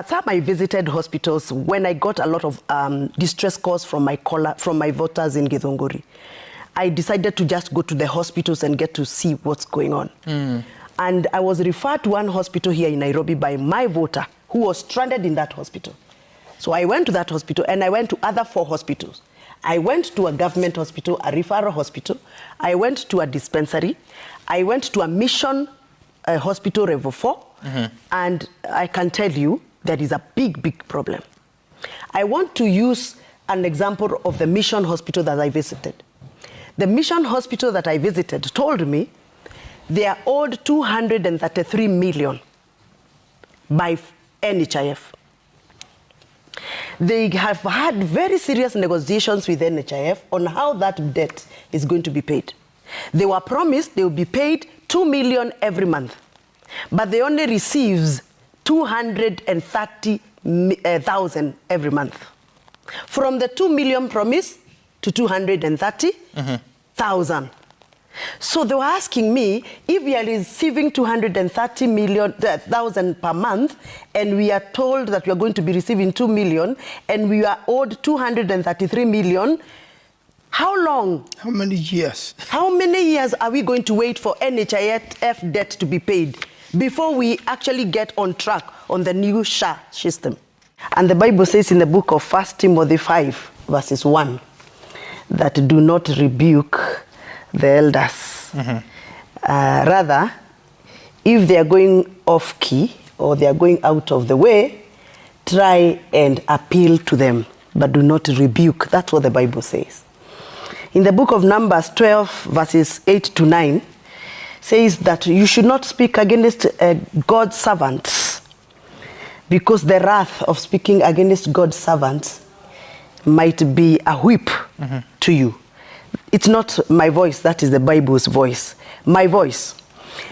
Some I visited hospitals when I got a lot of distress calls from my voters in Githunguri. I decided to just go to the hospitals and get to see what's going on. And I was referred to one hospital here in Nairobi by my voter who was stranded in that hospital. So I went to that hospital and I went to other 4 hospitals. I went to a government hospital, a referral hospital. I went to a dispensary. I went to a mission hospital level 4. And I can tell you there is a big, big problem. I want to use an example of the mission hospital that I visited. The mission hospital that I visited told me they are owed 233 million by NHIF. They have had very serious negotiations with NHIF on how that debt is going to be paid. They were promised they will be paid 2 million every month, but they only receives 230,000 every month. From the 2 million promise to 230,000. So they were asking me, if we are receiving 230,000 per month, and we are told that we are going to be receiving 2 million, and we are owed 233 million, how long? How many years? How many years are we going to wait for NHIF debt to be paid before we actually get on track on the new SHA system? And the Bible says in the book of 1 Timothy 5, verses 1, that do not rebuke the elders. Rather, if they are going off key or they are going out of the way, try and appeal to them, but do not rebuke. That's what the Bible says. In the book of Numbers 12, verses 8 to 9, says that you should not speak against God's servants, because the wrath of speaking against God's servants might be a whip to you. It's not my voice, that is the Bible's voice. My voice.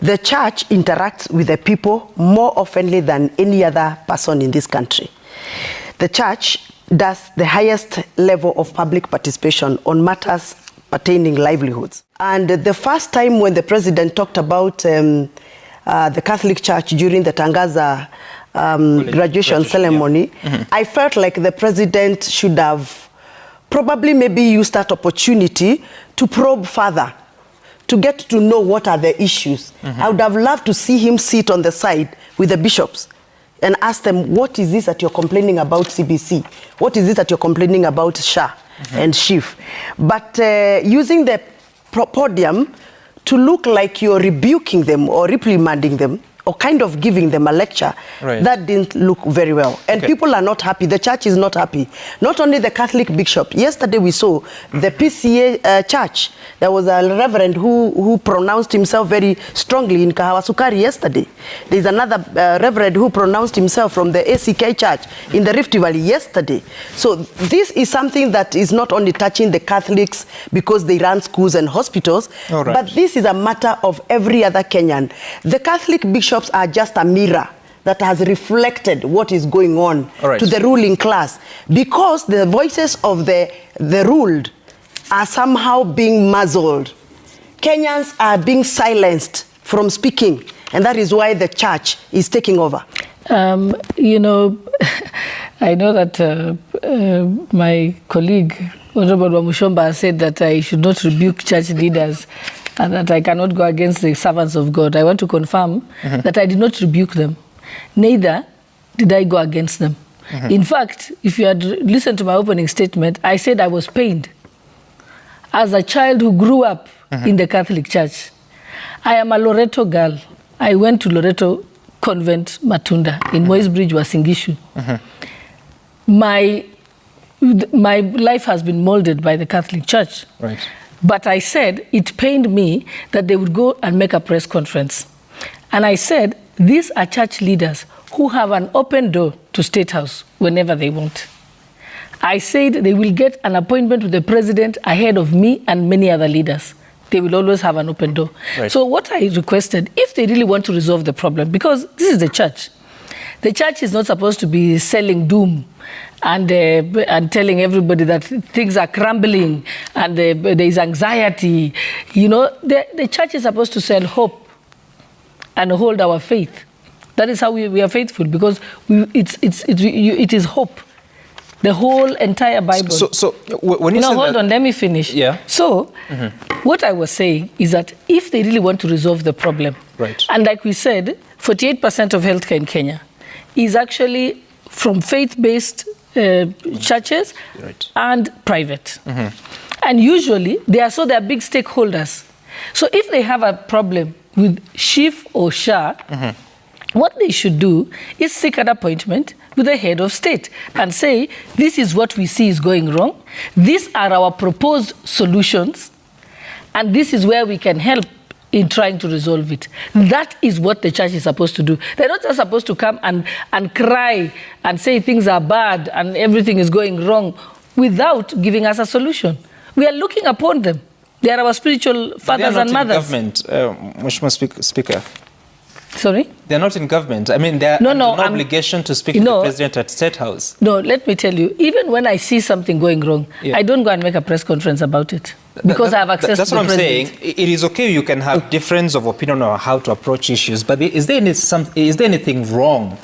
The church interacts with the people more oftenly than any other person in this country. The church does the highest level of public participation on matters pertaining livelihoods. And the first time when the president talked about the Catholic Church during the Tangaza graduation ceremony, I felt like the president should have probably maybe used that opportunity to probe further, to get to know what are the issues. I would have loved to see him sit on the side with the bishops and ask them, what is this that you're complaining about CBC? What is this that you're complaining about SHA and SHIF? But using the podium to look like you're rebuking them or reprimanding them, or kind of giving them a lecture, that didn't look very well. And people are not happy. The church is not happy. Not only the Catholic bishop. Yesterday we saw the PCA church. There was a reverend who pronounced himself very strongly in Kahawasukari yesterday. There's another reverend who pronounced himself from the ACK church in the Rift Valley yesterday. So this is something that is not only touching the Catholics because they run schools and hospitals, but this is a matter of every other Kenyan. The Catholic bishop are just a mirror that has reflected what is going on to the ruling class, because the voices of the ruled are somehow being muzzled. Kenyans are being silenced from speaking, and that is why the church is taking over. You know, I know that my colleague, Honorable Wamuchomba, said that I should not rebuke church leaders and that I cannot go against the servants of God. I want to confirm that I did not rebuke them. Neither did I go against them. In fact, if you had listened to my opening statement, I said I was pained. As a child who grew up in the Catholic Church, I am a Loreto girl. I went to Loreto Convent Matunda in Moy's Bridge, Wasingishu. My life has been molded by the Catholic Church. But I said it pained me that they would go and make a press conference. And I said, these are church leaders who have an open door to State House whenever they want. I said they will get an appointment with the president ahead of me and many other leaders. They will always have an open door. So what I requested, if they really want to resolve the problem, because this is the church is not supposed to be selling doom and telling everybody that things are crumbling and there is anxiety. You know, the church is supposed to sell hope and hold our faith That is how we are faithful, because it is hope. The whole entire Bible. So when you no, say hold that, on, let me finish. Yeah. So, what I was saying is that if they really want to resolve the problem, right. And like we said, 48% of healthcare in Kenya is actually from faith-based churches, right, and private. And usually, they are big stakeholders. So if they have a problem with NHIF or SHA, what they should do is seek an appointment with the head of state and say, this is what we see is going wrong. These are our proposed solutions. And this is where we can help in trying to resolve it. That is what the church is supposed to do. They're not just supposed to come and cry and say things are bad and everything is going wrong without giving us a solution. We are looking upon them. They are our spiritual fathers and mothers. They are not in government, Mheshimiwa Speaker. Sorry? They're not in government. I mean, they're no obligation to speak to the president at State House. No, let me tell you, even when I see something going wrong, I don't go and make a press conference about it because I have access to the president. That's what I'm saying. It is okay, you can have difference of opinion on how to approach issues, but is there anything wrong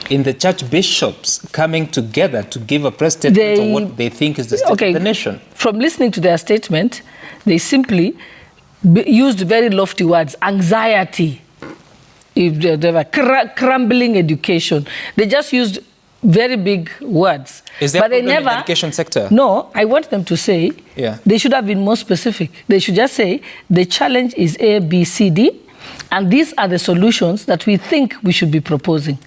in the church bishops coming together to give a press statement on what they think is the state of the nation? From listening to their statement, they simply used very lofty words, anxiety. If they were crumbling education, they just used very big words. Is there a problem in the education sector? No, I want them to say, they should have been more specific. They should just say, the challenge is A, B, C, D, and these are the solutions that we think we should be proposing.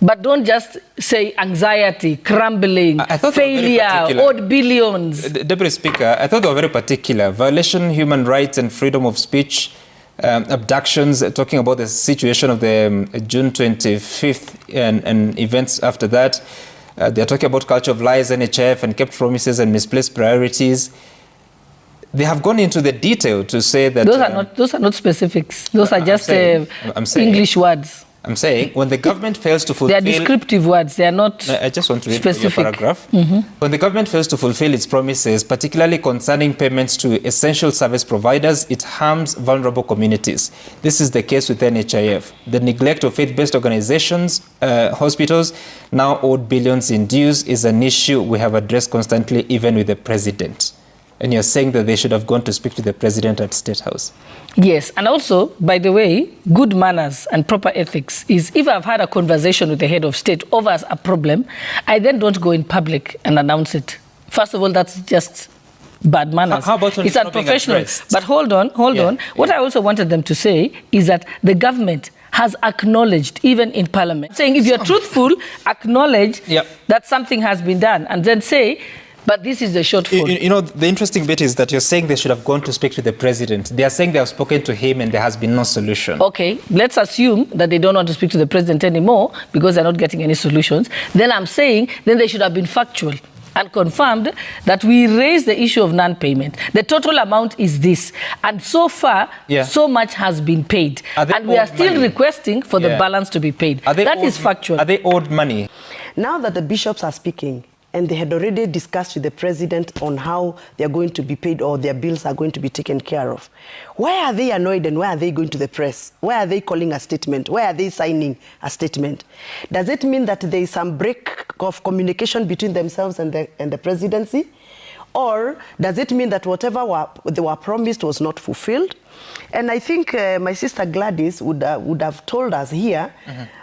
But don't just say anxiety, crumbling, failure, odd billions. Deputy Speaker, I thought they were very particular. Violation, human rights and freedom of speech, abductions, talking about the situation of the June 25th and events after that. They're talking about culture of lies, NHIF, and kept promises and misplaced priorities. They have gone into the detail to say that... Those are not specifics. Those are just English words. I'm saying, when the government fails to fulfill... They are descriptive words, they are not I just want to read specific. Your paragraph. When the government fails to fulfill its promises, particularly concerning payments to essential service providers, it harms vulnerable communities. This is the case with NHIF. The neglect of faith-based organizations, hospitals, now owed billions in dues, is an issue we have addressed constantly, even with the president. And you're saying that they should have gone to speak to the president at State House. Yes, and also, by the way, good manners and proper ethics is if I've had a conversation with the head of state over a problem, I then don't go in public and announce it. First of all, that's just bad manners. How about it's unprofessional. But hold on. What I also wanted them to say is that the government has acknowledged, even in parliament, saying if you're truthful, acknowledge that something has been done, and then say, but this is the shortfall. You know, the interesting bit is that you're saying they should have gone to speak to the president. They are saying they have spoken to him and there has been no solution. Okay, let's assume that they don't want to speak to the president anymore because they're not getting any solutions. Then I'm saying, then they should have been factual and confirmed that we raised the issue of non-payment. The total amount is this. And so far, so much has been paid. And we are still requesting for the balance to be paid. That is factual. Are they owed money? Now that the bishops are speaking, and they had already discussed with the president on how they are going to be paid or their bills are going to be taken care of, why are they annoyed and why are they going to the press? Why are they calling a statement? Why are they signing a statement? Does it mean that there is some break of communication between themselves and the presidency? Or does it mean that whatever they were promised was not fulfilled? And I think my sister Gladys would have told us here,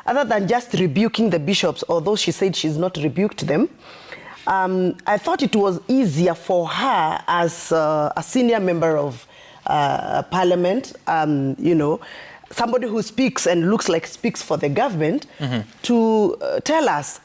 other than just rebuking the bishops, although she said she's not rebuked them, I thought it was easier for her as a senior member of parliament, you know, somebody who speaks and looks like speaks for the government, to tell us,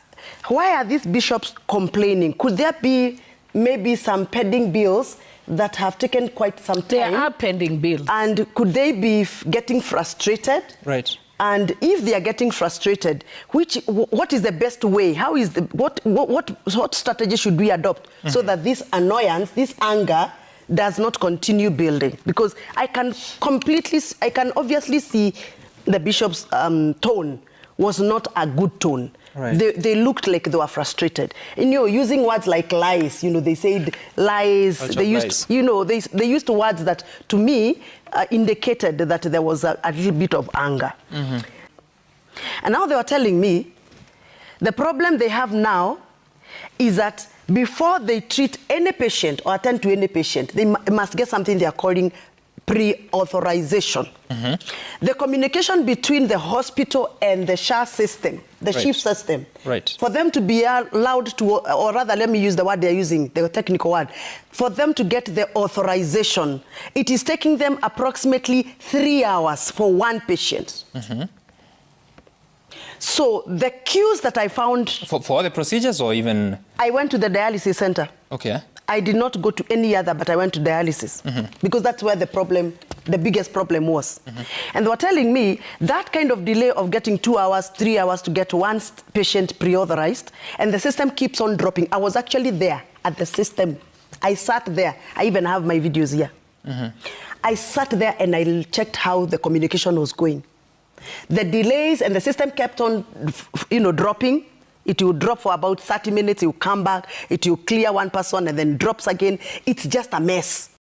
why are these bishops complaining? Could there be maybe some pending bills that have taken quite some time? There are pending bills. And could they be getting frustrated? Right. And if they are getting frustrated, what is the best way? How is what strategy should we adopt so that this annoyance, this anger, does not continue building? Because I can obviously see the bishop's tone was not a good tone. Right. They looked like they were frustrated. You know, using words like lies, you know, they said lies. They used, you know, they used words that, to me, indicated that there was a little bit of anger. And now they were telling me the problem they have now is that before they treat any patient or attend to any patient, they must get something they are calling pre-authorization. The communication between the hospital and the SHA system, the SHIF system, for them to be allowed to, or rather let me use the word they're using, the technical word, for them to get the authorization, it is taking them approximately 3 hours for one patient. So the queues that I found... For the procedures or even... I went to the dialysis center. Okay. I did not go to any other, but I went to dialysis because that's where the problem, the biggest problem was. And they were telling me that kind of delay of getting 2 hours, 3 hours to get one patient pre-authorized, and the system keeps on dropping. I was actually there at the system. I sat there. I even have my videos here. I sat there and I checked how the communication was going. The delays and the system kept on, dropping. It will drop for about 30 minutes, it will come back, it will clear one person and then drops again. It's just a mess.